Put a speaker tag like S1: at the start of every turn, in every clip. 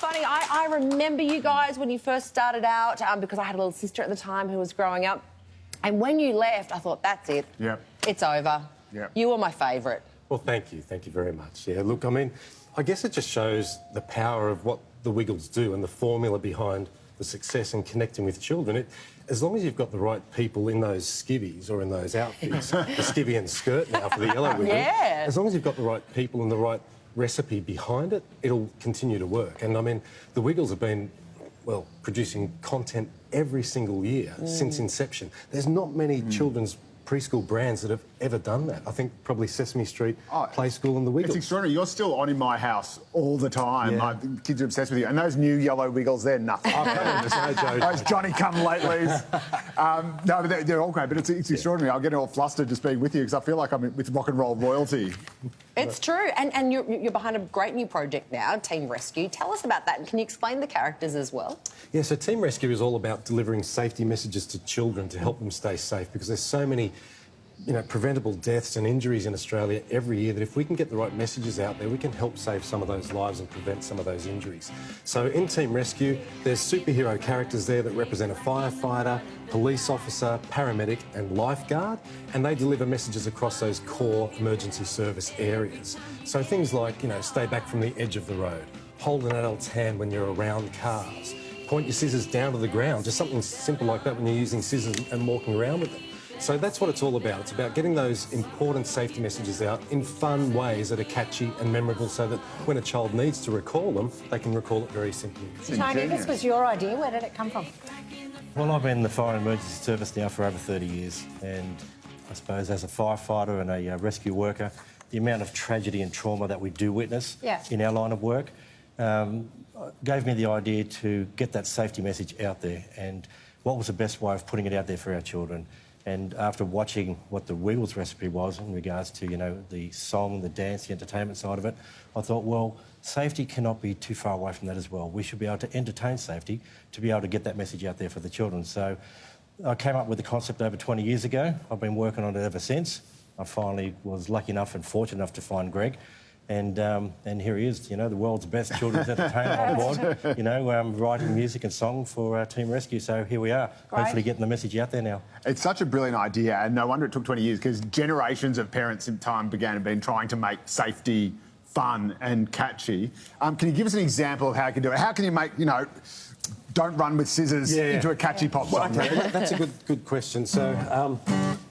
S1: funny. I remember you guys when you first started out because I had a little sister at the time who was growing up. And when you left, I thought, that's it.
S2: Yep.
S1: It's over.
S2: Yep.
S1: You were my favourite.
S3: Well, thank you. Thank you very much. Yeah, look, I mean, I guess it just shows the power of what the Wiggles do and the formula behind the success and connecting with children. As long as you've got the right people in those skivvies or in those outfits, the skivvy and skirt now for the yellow Wiggle,
S1: Yeah.
S3: as long as you've got the right people and the right recipe behind it, it'll continue to work. And, I mean, the Wiggles have been, well, producing content every single year since inception. There's not many children's preschool brands that have ever done that. I think probably Sesame Street, Play School and the Wiggles.
S2: It's extraordinary. You're still on in my house all the time.
S3: Yeah.
S2: Kids are obsessed with you. And those new yellow Wiggles, they're nothing. Those Johnny-come-latelys. No, but they're all great. But it's extraordinary. I'll get all flustered just being with you because I feel like I'm with rock and roll royalty.
S1: It's true. And you're behind a great new project now, Team Rescue. Tell us about that. And can you explain the characters as well?
S3: Yeah, so Team Rescue is all about delivering safety messages to children to help them stay safe because there's so many, you know, preventable deaths and injuries in Australia every year that if we can get the right messages out there, we can help save some of those lives and prevent some of those injuries. So in Team Rescue, there's superhero characters there that represent a firefighter, police officer, paramedic and lifeguard, and they deliver messages across those core emergency service areas. So things like, you know, stay back from the edge of the road, hold an adult's hand when you're around cars, point your scissors down to the ground, just something simple like that when you're using scissors and walking around with them. So that's what it's all about. It's about getting those important safety messages out in fun ways that are catchy and memorable so that when a child needs to recall them, they can recall it very simply.
S4: Tony, this was your idea. Where did it come from?
S5: Well, I've been in the fire and emergency service now for over 30 years, and I suppose as a firefighter and a rescue worker, the amount of tragedy and trauma that we do witness in our line of work gave me the idea to get that safety message out there, and what was the best way of putting it out there for our children. And after watching what the Wiggles recipe was in regards to, you know, the song, the dance, the entertainment side of it, I thought, well, safety cannot be too far away from that as well. We should be able to entertain safety to be able to get that message out there for the children. So I came up with the concept over 20 years ago. I've been working on it ever since. I finally was lucky enough and fortunate enough to find Greg. And here he is, you know, the world's best children's entertainer on board, you know, writing music and song for Team Rescue. So here we are, hopefully getting the message out there now.
S2: It's such a brilliant idea, and no wonder it took 20 years, because generations of parents in time have been trying to make safety fun and catchy. Can you give us an example of how you can do it? How can you make, you know, don't run with scissors into a catchy pop song?
S3: Well, okay, that's a good question. So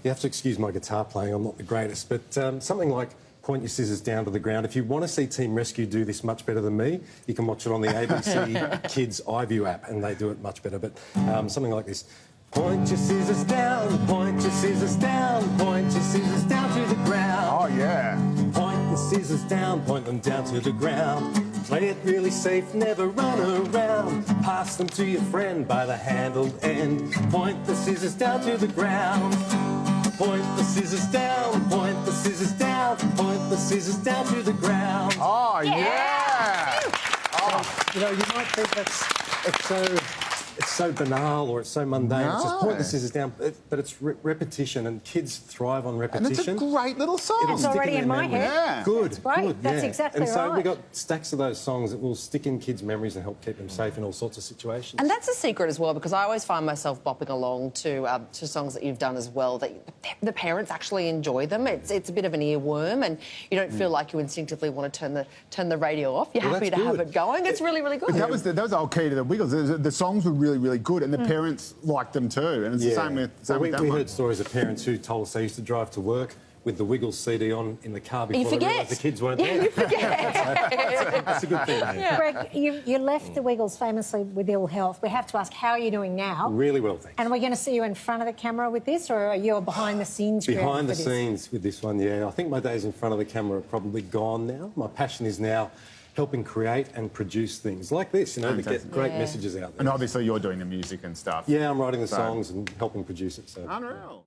S3: you have to excuse my guitar playing, I'm not the greatest, but something like point your scissors down to the ground. If you want to see Team Rescue do this much better than me, you can watch it on the ABC Kids iView app, and they do it much better. But something like this. Point your scissors down, point your scissors down, point your scissors down to the ground.
S2: Oh, yeah.
S3: Point the scissors down, point them down to the ground. Play it really safe, never run around. Pass them to your friend by the handled end. Point the scissors down to the ground. Point the scissors down, point the scissors down, point the scissors down to the ground.
S2: Oh, yeah!
S3: Oh. You know, you might think it's so banal or it's so mundane. It's just point the scissors down, but it's repetition, and kids thrive on repetition.
S2: And it's a great little song.
S4: It's already in my head.
S2: Yeah.
S3: Good.
S4: It's great.
S3: Good,
S4: That's exactly right.
S3: And so we got stacks of those songs that will stick in kids' memories and help keep them safe in all sorts of situations.
S1: And that's a secret as well, because I always find myself bopping along to songs that you've done as well, that the parents actually enjoy them. It's a bit of an earworm, and you don't feel like you instinctively want to turn the radio off. You're happy to have it going. It's really, really good.
S2: But that was the whole key to the Wiggles. The songs were really, really good, and the parents liked them too. And it's the same with that one.
S3: We heard stories of parents who told us they used to drive to work with the Wiggles CD on in the car before they realised the kids weren't there.
S1: You forget.
S3: That's a good thing.
S4: Yeah. Greg, you left the Wiggles famously with ill health. We have to ask, how are you doing now?
S3: Really well, thanks.
S4: And are we going to see you in front of the camera with this, or are you behind the scenes?
S3: Behind the scenes with this one, yeah. I think my days in front of the camera are probably gone now. My passion is now helping create and produce things like this, you know, to get great messages out there.
S2: And obviously you're doing the music and stuff.
S3: Yeah, I'm writing the songs and helping produce it. So.
S2: Unreal.